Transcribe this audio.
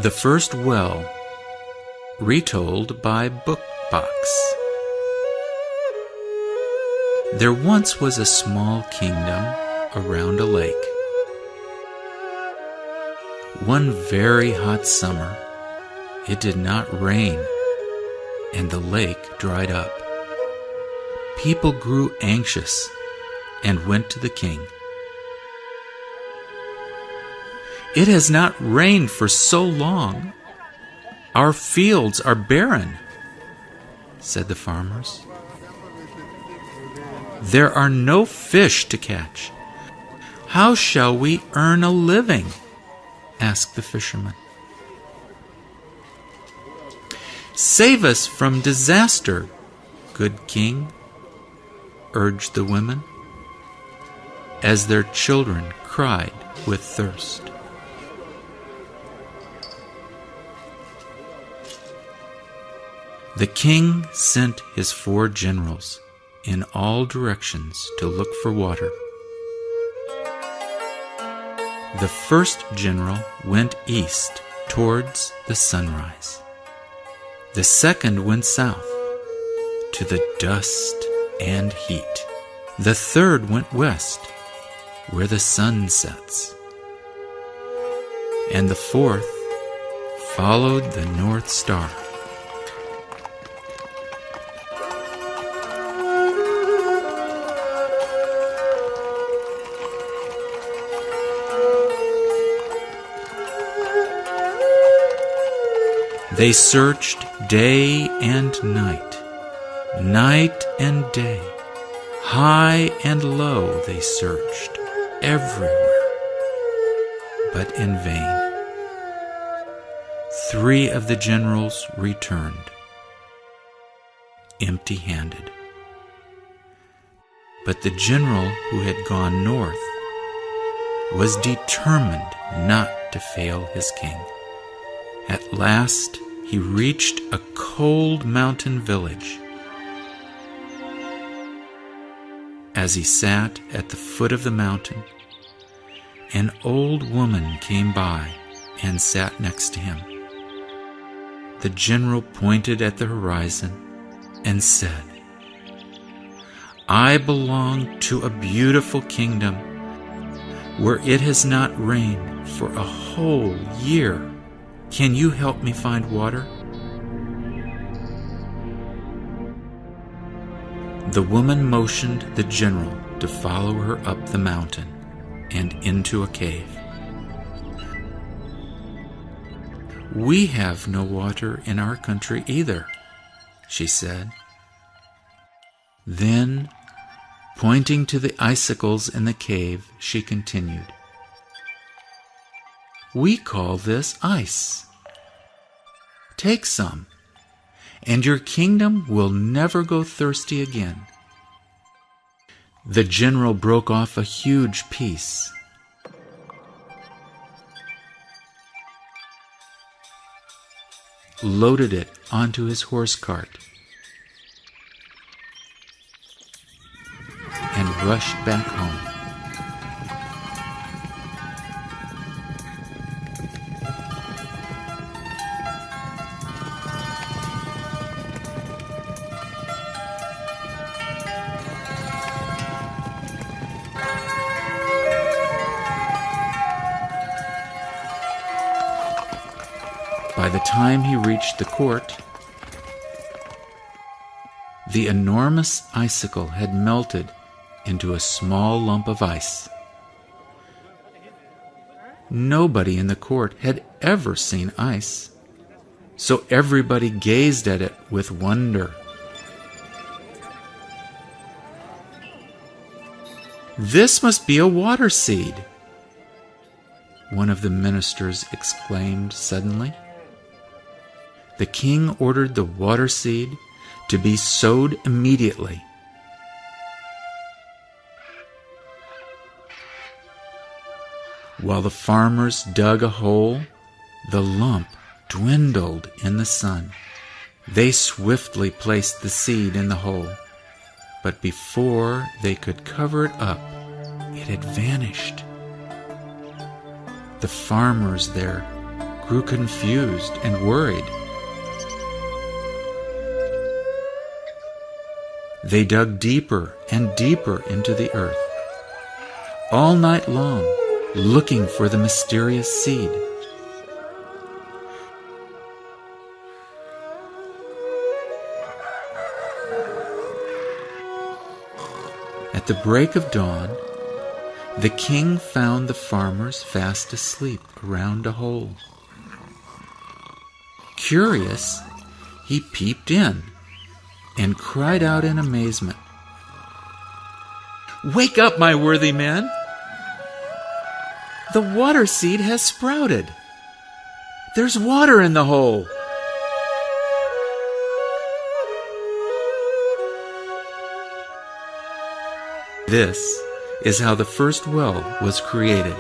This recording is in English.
The First Well, retold by Bookbox. There once was a small kingdom around a lake. One very hot summer, it did not rain, and the lake dried up. People grew anxious and went to the king. "It has not rained for so long. Our fields are barren," said the farmers. "There are no fish to catch. How shall we earn a living?" asked the fishermen. "Save us from disaster, good king," urged the women, as their children cried with thirst. The king sent his 4 generals in all directions to look for water. The first general went east towards the sunrise. The second went south to the dust and heat. The third went west where the sun sets. And the fourth followed the North Star. They searched day and night, night and day. High and low they searched, everywhere, but in vain. 3 of the generals returned, empty-handed. But the general who had gone north was determined not to fail his king. At last, he reached a cold mountain village. As he sat at the foot of the mountain, an old woman came by and sat next to him. The general pointed at the horizon and said, "I belong to a beautiful kingdom where it has not rained for a whole year. Can you help me find water?" The woman motioned the general to follow her up the mountain and into a cave. "We have no water in our country either," she said. Then, pointing to the icicles in the cave, she continued, "We call this ice. Take some, and your kingdom will never go thirsty again." The general broke off a huge piece. Loaded it onto his horse cart, and rushed back home. By the time he reached the court, the enormous icicle had melted into a small lump of ice. Nobody in the court had ever seen ice, so everybody gazed at it with wonder. "This must be a water seed," one of the ministers exclaimed suddenly. The king ordered the water seed to be sowed immediately. While the farmers dug a hole, the lump dwindled in the sun. They swiftly placed the seed in the hole, but before they could cover it up, it had vanished. The farmers there grew confused and worried. They dug deeper and deeper into the earth, all night long, looking for the mysterious seed. At the break of dawn, the king found the farmers fast asleep around a hole. Curious, he peeped in and cried out in amazement, "Wake up, my worthy men! The water seed has sprouted. There's water in the hole." This is how the first well was created.